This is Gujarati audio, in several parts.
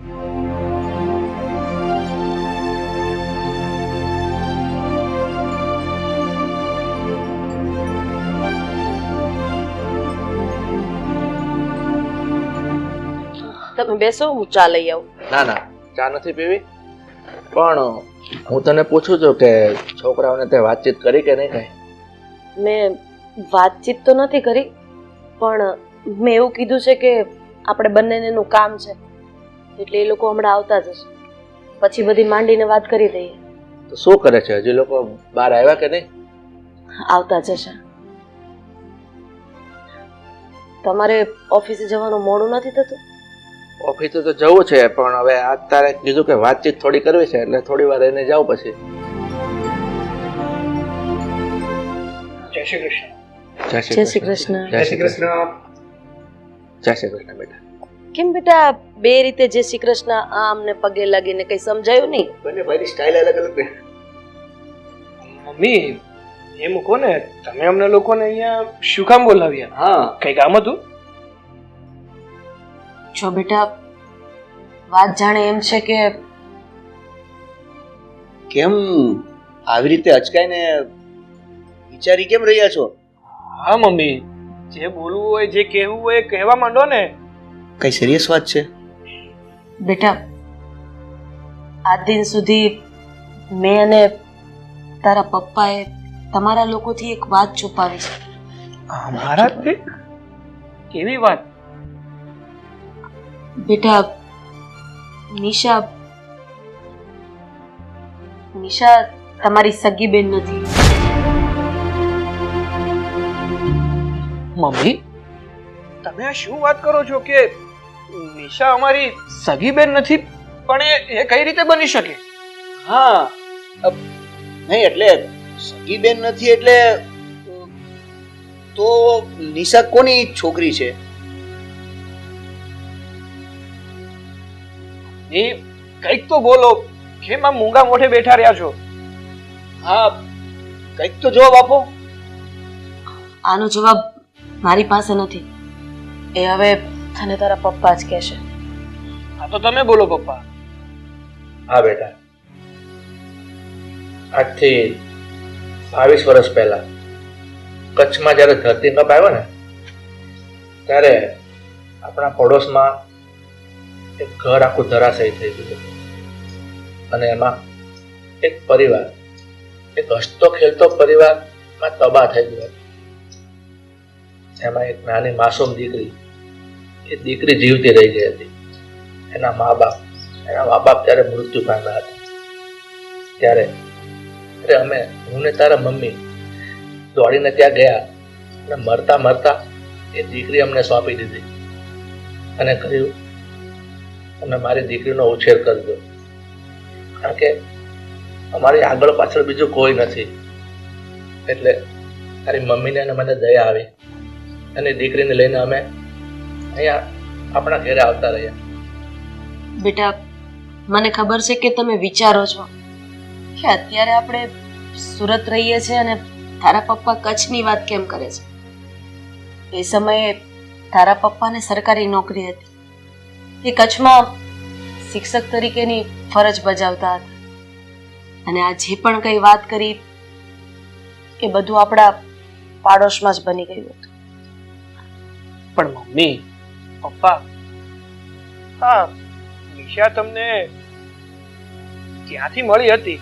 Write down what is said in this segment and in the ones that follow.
તમે બેસો, હું ચા લઈ આવું. ના ના, ચા નથી પીવી. પણ હું તને પૂછું છું કે છોકરાઓને તે વાતચીત કરી કે નહીં કઈ? મેં વાતચીત તો નથી કરી, પણ મેં એવું કીધું છે કે આપણે બંનેને એનું કામ છે, એટલે એ લોકો હમણાં આવતા જ હશે. પછી બધી માંડીને વાત કરી દઈએ. તો શું કરે છે? હજી લોકો બહાર આવ્યા કે નહીં? આવતા જ હશે. તમારે ઓફિસે જવાનું મોડું નથી થતું? ઓફિસે તો જવું છે, પણ હવે આજ તારે કીધું કે વાતચીત થોડી કરવી છે, એટલે થોડી વાર એને જાઉં પછી. જય શ્રી કૃષ્ણ. જય શ્રી કૃષ્ણ. જય શ્રી કૃષ્ણ. જય શ્રી કૃષ્ણ બેટા. કેમ બેટા બે રીતે જય શ્રી કૃષ્ણ આમ ને પગે લાગીને કઈ સમજાયું નહીં? બંને ભાઈની સ્ટાઇલ અલગ અલગ છે. મમ્મી એ મૂકો ને, તમે અમને લોકોને અહીંયા શું કામ બોલાવ્યા? હા, કઈ કામ હતું? જો બેટા, વાત જાણે એમ છે કે કેમ આવી રીતે અચકાઈને વિચારી કેમ રહ્યા છો? હા મમ્મી, જે બોલવું હોય, જે કહેવું હોય એ કહેવા માંડો ને. કઈ સિરિયસ વાત છે? બેટા, આજ દિન સુધી મેં અને તારા પપ્પાએ તમારા લોકોથી એક વાત છુપાવી છે. મારાથી? કેવી વાત? બેટા, નિશા તમારી સગી બેન નથી. મમ્મી તમે આ શું વાત કરો છો કે નિશા અમારી સગી બેન નથી? પણ એ કઈ રીતે બની શકે? હા, નહીં એટલે સગી બેન નથી એટલે તો નિશા કોની છોકરી છે? એ કઈક તો બોલો, કેમ આમ મૂંગા મોઢે બેઠા રહ્યા છો? હા, કઈક તો જવાબ આપો. આનો જવાબ મારી પાસે નથી, એ હવે તને તારા પપ્પા જ કહેશે. હા તો તમે બોલો પપ્પા. હા બેટા, આજથી 22 વર્ષ પહેલા કચ્છમાં જ્યારે ધરતીકંપ આવ્યો ને, ત્યારે આપણા પડોશમાં એક ઘર આખું ધરાશયી થઈ ગયું, અને એમાં એક પરિવાર, એક હસતો ખેલતો પરિવારમાં તબાહ થઈ ગયો. એમાં એક નાની માસૂમ દીકરી, એ દીકરી જીવતી રહી ગઈ હતી. એના મા બાપ ત્યારે મૃત્યુ પામ્યા હતા. ત્યારે હું ને તારા મમ્મી દોડીને ત્યાં ગયા અને મરતા મરતા એ દીકરી અમને સોંપી દીધી અને કહ્યું તમે મારી દીકરીનો ઉછેર કરજો, કારણ કે અમારી આગળ પાછળ બીજું કોઈ નથી. એટલે તારી મમ્મીને અને મને દયા આવી અને દીકરીને લઈને અમે અહીંયા આપણા ઘરે આવતા રહ્યા. બેટા, મને ખબર છે કે તમે વિચારો છો કે અત્યારે આપણે સુરત રહીએ છીએ અને તારા પપ્પા કચ્છની વાત કેમ કરે છે. એ સમયે તારા પપ્પાને સરકારી નોકરી હતી, એ કચ્છમાં શિક્ષક તરીકેની ફરજ બજાવતા હતા, અને આ જે પણ કઈ વાત કરી એ બધું આપણા પાડોશમાં જ બની ગયું હતું. પણ મમ્મી, પપ્પા, હા નિશા તમને ક્યાંથી મળી હતી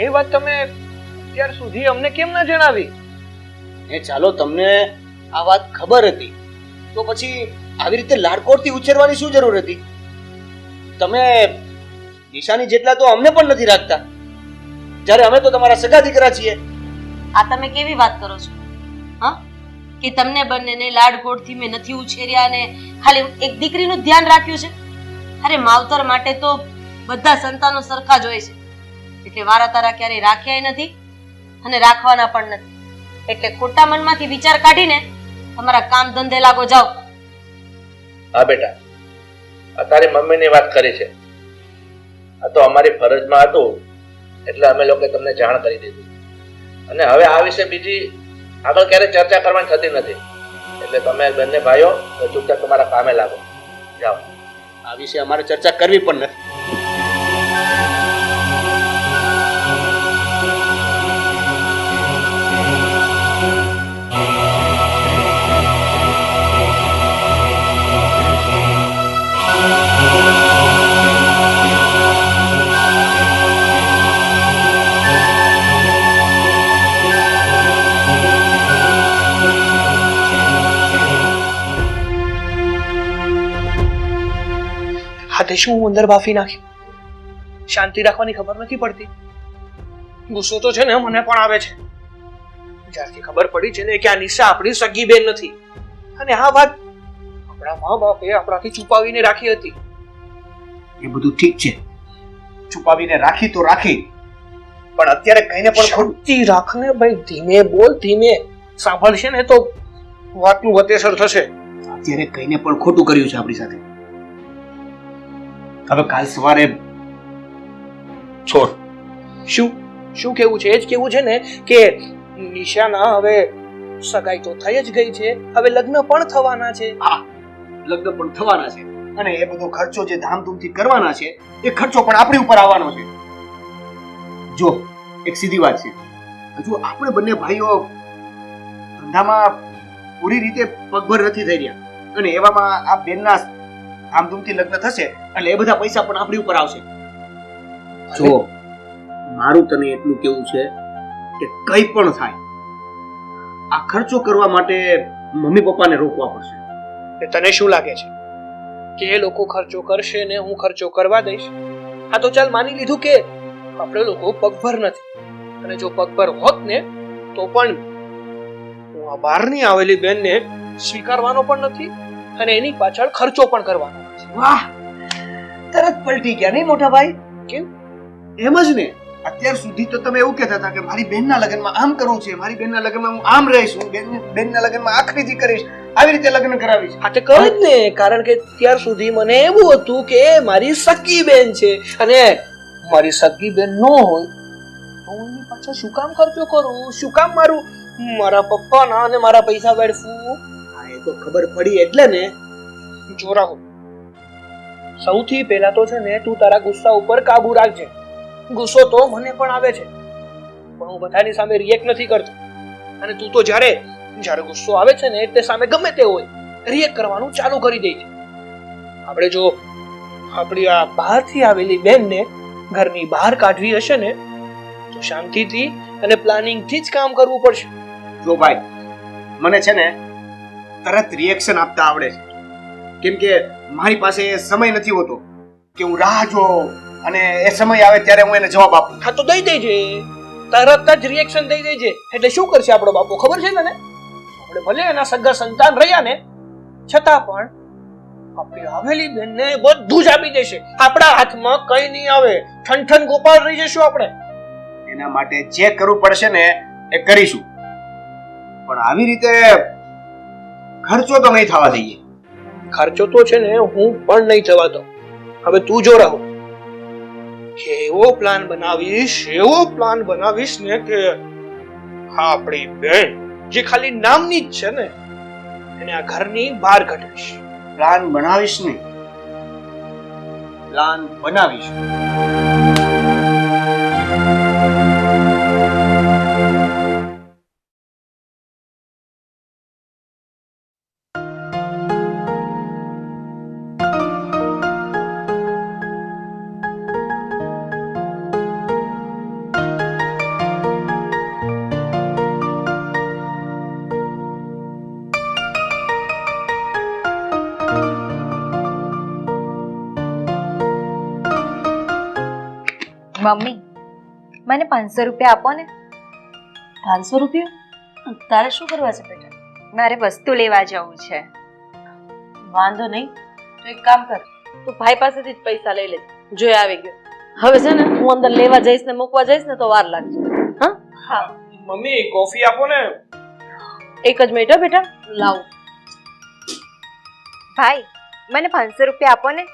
એ વાત તમે અત્યાર સુધી અમને કેમ ના જણાવી? ચાલો તમને આ વાત ખબર હતી તો પછી આવી રીતે લાડકોડથી ઉછેરવાની શું જરૂર હતી? તમે નિશાની જેટલા તો અમને પણ નથી રાખતા, જ્યારે અમે તો તમારા સગા દીકરા છીએ. આ તમે કેવી વાત કરો છો? હા, કે તમને બંનેને લાડકોડથી મેં નથી ઉછેર્યા અને ખાલી એક દીકરીનું ધ્યાન રાખ્યું છે? અરે માવતર માટે તો બધા સંતાનો સરખા જ હોય છે, એટલે વારા તારા ક્યારેય રાખ્યા નથી અને રાખવાના પણ નથી. એટલે ખોટા મનમાંથી વિચાર કાઢીને તમારા કામ ધંધે લાગો, જાઓ. હા બેટા, આ તારી મમ્મીની વાત કરી છે, આ તો અમારી ફરજમાં હતું એટલે અમે લોકોએ તમને જાણ કરી દીધી, અને હવે આ વિશે બીજી આગળ ક્યારે ચર્ચા કરવાની થતી નથી. એટલે તમે બંને ભાઈઓ ચૂપચાપ તમારા કામે લાગો, જાઓ. આ વિશે અમારે ચર્ચા કરવી પણ નથી. હાથે શું હું અંદર બાફી નાખ્યું? શાંતિ રાખવાની ખબર નથી પડતી. ગુસ્સો તો છે ને મને પણ આવે છે. જ્યારથી ખબર પડી છે ને કે આ નિશા આપણી સગી બેન નથી અને આ વાત આપણા મા બાપે આપણાથી છુપાવીને રાખી હતી. એ બધું ઠીક છે, છુપાવીને રાખી તો રાખી, પણ અત્યારે કહીને પણ શાંતિ રાખને ભાઈ, ધીમે બોલ, ધીમે સાંભળશે ને તો વાતનું વતેસર થશે. અત્યારે કહીને પણ ખોટું કર્યું છે આપણી સાથે. હવે કાલ સવારે છોડ. શું શું કેવું છે? એ જ કેવું છે ને કે નિશાના હવે સગાઈ તો થઈ જ ગઈ છે, હવે લગ્ન પણ થવાના છે. હા, લગ્ન પણ થવાના છે અને એ બધો ખર્ચો જે ધામધૂમથી કરવાના છે એ ખર્ચો પણ આપણી ઉપર આવવાનો છે. જો એક સીધી વાત છે, હજુ આપણે બંને ભાઈઓ ધંધામાં પૂરી રીતે પગભર નથી થઈ રહ્યા અને એવામાં આ બેનના ધામધૂમથી લગ્ન થશે એટલે એ બધા પૈસા પણ આપણી ઉપર આવશે. જો મારું તને એટલું કેવું છે કે કંઈ પણ થાય આ ખર્ચો કરવા માટે મમ્મી પપ્પાને રોકવા પડશે. તને શું લાગે છે કે એ લોકો ખર્ચો કરશે ને હું ખર્ચો કરવા દઈશ? હા તો ચાલ માની લીધું કે આપણે લોકો પગભર નથી, અને જો પગભર હોત ને તો પણ હું આ બહારની આવેલી બેનને સ્વીકારવાનો પણ નથી અને એની પાછળ ખર્ચો પણ કરવાનો નથી. વાહ, તરત પલટી ગયા નહીં મોટા ભાઈ? કેમ? એમ જ ને, અત્યાર સુધી તો તમે એવું કહેતા હતા કે મારી બેનના લગ્નમાં આમ કરવું છે, મારી બેનના લગ્નમાં હું આમ રહીશ, હું બેનના લગ્નમાં આખરીથી કરીશ, આવી રીતે લગ્ન કરાવીશ. હા તે કરે જ ને, કારણ કે ત્યાર સુધી મને એવું હતું કે મારી સગી બેન છે અને મારી સગી બેન ન હોય તો હું એની પાછળ શું કામ ખર્ચો કરું, શું કામ મારા પપ્પાના અને મારા પૈસા વેડફું? હા, એ તો ખબર પડી એટલે ને. જો રાહુલ, સૌથી પહેલા તો છે ને તું તારા ગુસ્સા ઉપર કાબુ રાખજે. ગુસ્સો તો મને પણ આવે છે, પણ હું બધાની સામે રિએક્ટ નથી કરતો. અને તું તો જ્યારે ગુસ્સો આવે છે ને એટલે સામે ગમે તે હોય રિએક્ટ કરવાનું ચાલુ કરી દે છે. આપણે જો આપણી આ બહારથી આવેલી બેનને ઘરની બહાર કાઢવી હશે ને તો શાંતિથી અને પ્લાનિંગથી જ કામ કરવું પડશે. જો ભાઈ, મને છે ને તરત રિએક્શન આપતા આવડે છે, કેમ કે મારી પાસે સમય નથી હોતો કે હું રાહ જોઉં અને એ સમય આવે ત્યારે હું એને જવાબ આપું. હા તો દઈ દેજે, તરત જ રિએક્શન દઈ દેજે. એટલે શું કરશે આપણો બાપો ખબર છે ને? આપણે ભલે એના સગા સંતાન રહ્યા ને છતાં પણ આપણી આવેલી બેનને બધું જ આપી દેશે. આપણા હાથમાં કઈ નહીં આવે, ઠનઠન ગોપાળ રહી જશું આપણે. એના માટે જે કરવું પડશે ને એ કરીશું, પણ આવી રીતે ખર્ચો તો નહીં થવા દઈએ. ખર્ચો તો છે ને હું પણ નહીં થવા દઉં. હવે તું જો રહો, એવો પ્લાન બનાવીશ ને કે આપણી બેન જે ખાલી નામની જ છે ને એને આ ઘરની બહાર કાઢીશ. પ્લાન બનાવીશ નહીં, પ્લાન બનાવીશ. મમ્મી, મને 500 રૂપિયા આપો ને. 500 રૂપિયા? તારે શું કરવા છે બેટા? મારે વસ્તુ લેવા જવું છે. વાંધો નહીં, તો એક કામ કર, તું ભાઈ પાસેથી જ પૈસા લઈ લે. જોઈ આવી ગયો. હવે છે ને હું અંદર લેવા જઈશ ને મૂકવા જઈશ ને તો વાર લાગશે. હા હા મમ્મી, કોફી આપો ને. એક જ મિનિટ હો બેટા, લાવું. ભાઈ, મને 500 રૂપિયા આપો ને.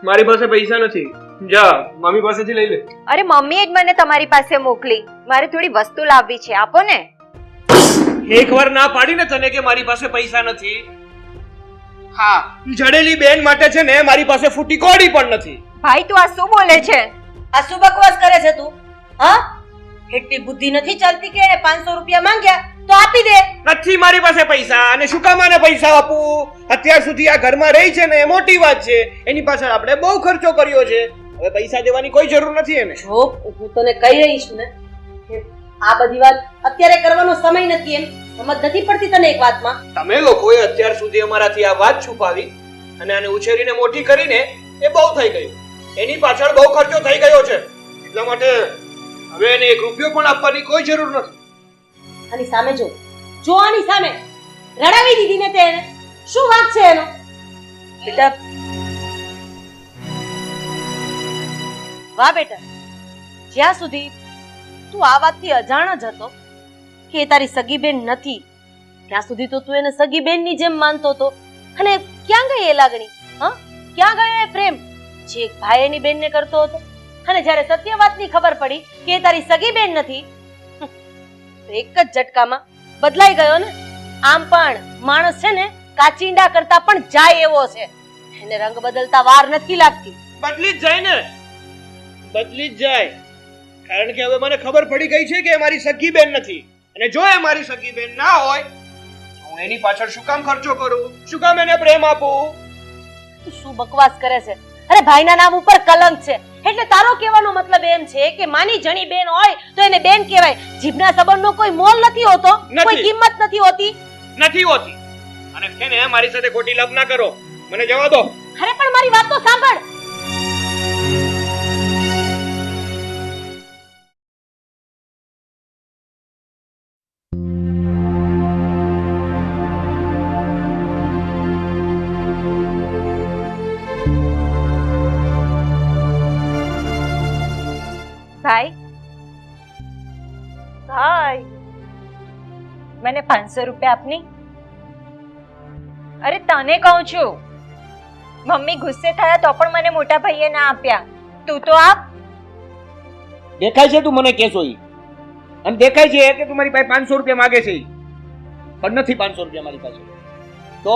મારી પાસે પૈસા નથી, જા મમ્મી પાસેથી લઈ લે. અરે મમ્મીએ જ મને તમારી પાસે મોકલી, મારે થોડી વસ્તુ લાવવી છે, આપો ને. એકવાર ના પાડી ને તને કે મારી પાસે પૈસા નથી. હા, જડેલી બેન માટે છે ને મારી પાસે ફૂટી કોડી પણ નથી. ભાઈ તું આ શું બોલે છે? આ શું બકવાસ કરે છે તું? હા, એટલી બુદ્ધિ નથી ચાલતી કે 500 રૂપિયા માંગ્યા તો આપી દે. નથી મારી પાસે પૈસા, અને શું કામ આને પૈસા આપું? અત્યાર સુધી આ ઘરમાં રહી છે ને એ મોટી વાત છે. એની પાછળ આપણે બહુ ખર્ચો કર્યો છે. હવે પૈસા દેવાની કોઈ જરૂર નથી એને. જો હું તને કહી રહી છું ને કે આ બધી વાત અત્યારે કરવાનો સમય નથી. એમ સમજ નથી પડતી તને એક વાતમાં? તમે લોકોએ અત્યાર સુધી અમારાથી આ વાત છુપાવી અને આને ઉછેરીને મોટી કરીને એ બહુ થઈ ગયું. એની પાછળ બહુ ખર્ચો થઈ ગયો છે. એટલા માટે હવે એને 1 રૂપિયો પણ આપવાની કોઈ જરૂર નથી. આની સામે જો આની સામે રડાવી દીધી ને તેને. શું વાત છે એનો? બેટા વાહ બેટા, જ્યાં સુધી તું આ વાતથી અજાણ જ હતો કે એ તારી સગી બેન નથી ત્યાં સુધી તો તું એને સગી બેનની જેમ માનતો હતો. અને ક્યાં ગઈ એ લાગણી? હા, ક્યાં ગયો એ પ્રેમ જે એક ભાઈ એની બેનને કરતો હતો? અને જ્યારે સત્ય વાતની ખબર પડી કે એ તારી સગી બેન નથી તો એક જ ઝટકામાં બદલાઈ ગયો ને. આમ પણ માણસ છે ને કાચિંડા કરતા પણ જાય એવો છે. એને રંગ બદલતા વાર નથી લાગતી. બદલી જ જાય ને, બદલી જ જાય. કારણ કે હવે મને ખબર પડી ગઈ છે કે એ મારી સગી બેન નથી. અને જો એ મારી સગી બેન ના હોય તો હું એની પાછળ શું કામ ખર્ચો કરું? શું કામ એને પ્રેમ આપું? તું શું બકવાસ કરે છે? અરે ભાઈના નામ ઉપર કલંક છે એટલે તારો કહેવાનો મતલબ એમ છે કે માની જણી બેન હોય તો એને બેન કહેવાય. જીભના સંબંધનો કોઈ મોલ નથી હોતો, કોઈ કિંમત નથી હોતી. નથી હોતી. અને છે ને મારી સાથે ખોટી લપ ના કરો. મને જવા દો. અરે પણ મારી વાત તો સાંભળ. ભાઈ ભાઈ મને 500 રૂપિયા આપની. અરે તને કહું છું, મમ્મી ગુસ્સે થયા તો પણ મને મોટા ભાઈએ ના આપ્યા. તું તો આપ. દેખાય છે તું મને કેસો ઈ, અને દેખાય છે કે તું મારી પાસે 500 રૂપિયા માંગે છે ઈ. પણ નથી 500 રૂપિયા મારી પાસે. તો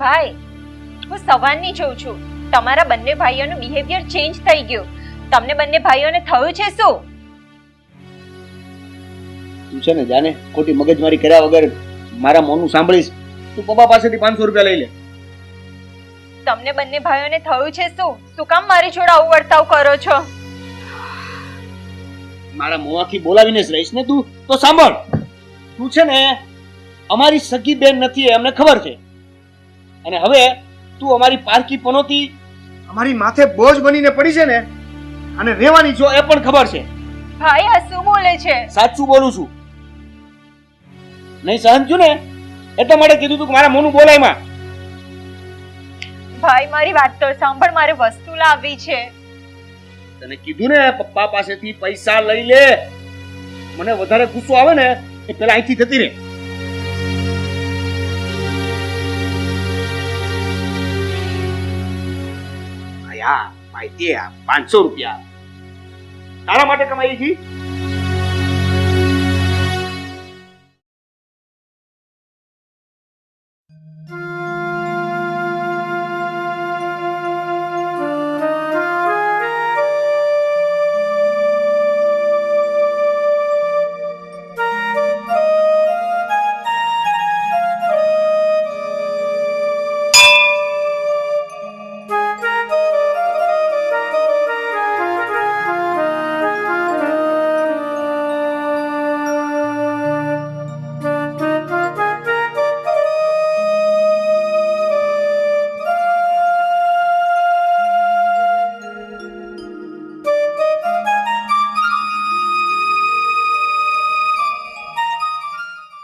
ભાઈ હું સવારની જોઉં છું તમારા બંને ભાઈઓનું બિહેવિયર ચેન્જ થઈ ગયું. તમને બંને ભાઈઓને થયું છે શું? તું છે ને જાને ખોટી મગજમારી કર્યા વગર મારા મોનું સાંભળીશ. તું પપ્પા પાસેથી 500 રૂપિયા લઈ લે. તમને બંને ભાઈઓને થયું છે શું? શું કામ મારી જોડે આવું વર્તાવ કરો છો? મારા મોંથી બોલાવીને જ રહીશ ને તું. તો સાંભળ, તું છે ને અમારી સગી બેન નથી અમને ખબર છે. અને હવે તું અમારી પારકી પનોતી અમારી માથે બોજ બનીને પડી છે ને, અને રહેવાની છો એ પણ ખબર છે. ભાઈ આ શું બોલે છે? સાચું બોલું છું. નહીં સહન છું ને એટલા માટે કીધું તું કે મારા મોનું બોલાય માં. ભાઈ મારી વાત તો સાંભળ, મારે વસ્તુ લાવવી છે. તને કીધું ને પપ્પા પાસેથી પૈસા લઈ લે. મને વધારે ગુસ્સો આવે ને એ પેલા અહીંથી જતી રહે. આયા ભાઈ દે આ 500 રૂપિયા તારા માટે કમાઈ છે.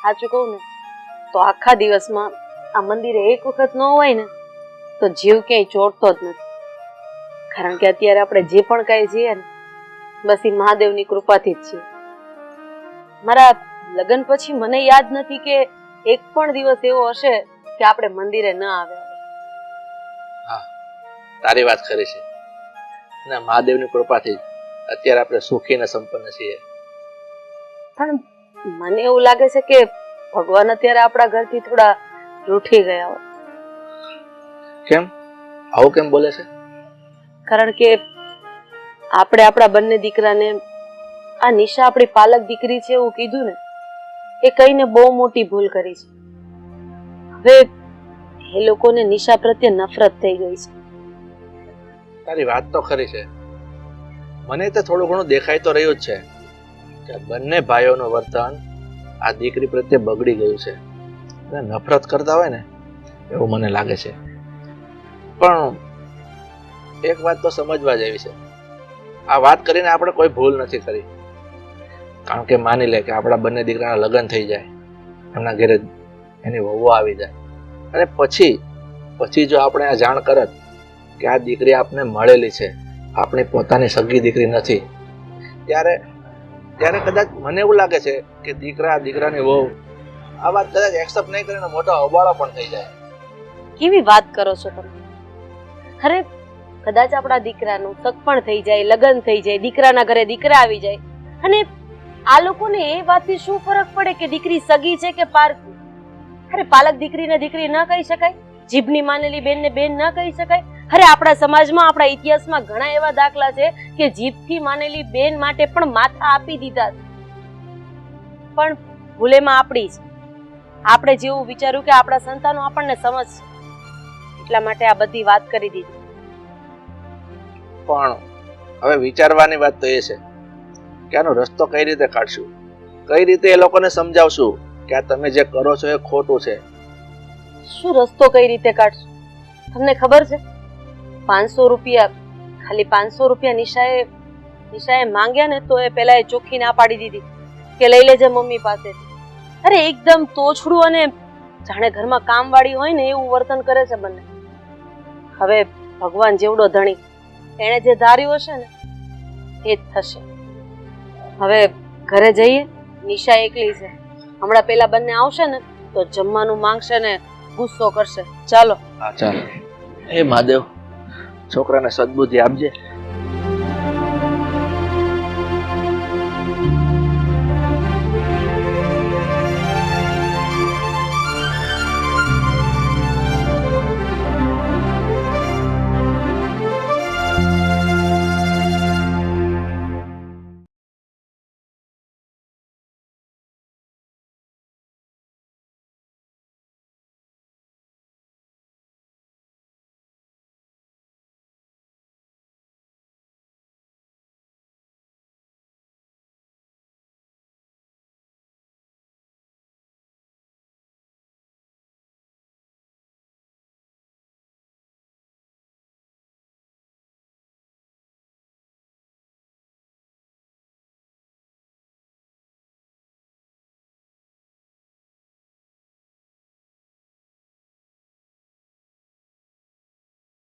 સાચું કહું ને તો આખા દિવસમાં આ મંદિરે એક વખત ન હોય ને તો જીવ ક્યાંય ચોટતો જ નથી. કારણ કે અત્યારે આપણે જે પણ કાંઈ છીએ ને બસ એ મહાદેવની કૃપાથી જ છીએ. મારા લગ્ન પછી મને યાદ નથી કે એક પણ દિવસ એવો હશે કે આપણે મંદિરે ન આવ્યા. હા, તારી વાત ખરી છે. ના, મહાદેવની કૃપાથી અત્યારે આપણે સુખી અને સંપન્ન છીએ. પણ મને એવું લાગે છે કે ભગવાન અત્યારે આપણા ઘરથી થોડા રૂઠી ગયા હોય. કેમ આવું કેમ બોલે છે? કારણ કે આપણે આપણા બંને દીકરાને આ નિશા આપણી પાલક દીકરી છે એવું કીધું ને, એ કહીને બહુ મોટી ભૂલ કરી છે. હવે એ લોકોને નિશા પ્રત્યે નફરત થઈ ગઈ છે. તારી વાત તો ખરી છે. મને તો થોડું ઘણું દેખાય તો રહ્યું જ છે કે બંને ભાઈઓનું વર્તન આ દીકરી પ્રત્યે બગડી ગયું છે અને નફરત કરતા હોય ને એવું મને લાગે છે. પણ એક વાત તો સમજવા જેવી છે, આ વાત કરીને આપણે કોઈ ભૂલ નથી કરી. કારણ કે માની લે કે આપણા બંને દીકરાના લગ્ન થઈ જાય, એમના ઘરે એની વહુ આવી જાય અને પછી જો આપણે આ જાણ કરત કે આ દીકરી આપને મળેલી છે, આપણી પોતાની સગી દીકરી નથી, ત્યારે કદાચ મને એવું લાગે છે કે દીકરાની વહુ આ વાત કદાચ એક્સેપ્ટ નહીં કરીને મોટો હોબાળો પણ થઈ જાય. કેવી વાત કરો છો તમે? અરે કદાચ આપણા દીકરાનું સગપણ થઈ જાય, લગ્ન થઈ જાય, દીકરાના ઘરે દીકરા આવી જાય, અને આ લોકોને એ વાતથી શું ફરક પડે કે દીકરી સગી છે કે પારકી? અરે પાલક દીકરીને દીકરી ન કહી શકાય? જીભની માનેલી બેનને બેન ન કહી શકાય? અરે આપણા સમાજમાં, આપણા ઇતિહાસમાં ઘણા એવા દાખલા છે કે જીભથી માનેલી બેન માટે પણ માથા આપી દીધા છે. પણ ભૂલેમાં આપણી છે. આપણે જેવું વિચાર્યું કે આપણા સંતાનો આપણને સમજશે, એટલા માટે આ બધી વાત કરી દીધી. પણ હવે વિચારવાની વાત તો એ છે કે આનો રસ્તો કઈ રીતે કાઢશું, કઈ રીતે એ લોકોને સમજાવશું કે આ તમે જે કરો છો એ ખોટું છે. શું રસ્તો કઈ રીતે કાઢશું? તમને ખબર છે, 500 રૂપિયા, ખાલી 500 રૂપિયા નિશાએ માંગ્યા ને તો એ પેલા એ ચોખ્ખી ના પાડી દીધી કે લઈ લેજે મમ્મી પાસેથી. અરે એકદમ તોછડું અને જાણે ઘરમાં કામવાળી હોય ને એવું વર્તન કરે છે બંને. હવે ભગવાન જેવડો ધણી, એણે જે ધાર્યું હશે ને એ જ થશે. હવે ઘરે જઈએ, નિશા એકલી છે, હમણાં પેલા બંને આવશે ને તો જમવાનું માંગશે ને ગુસ્સો કરશે. ચાલો. હા ચાલ. હે મહાદેવ, છોકરાને સદબુદ્ધિ આપજે.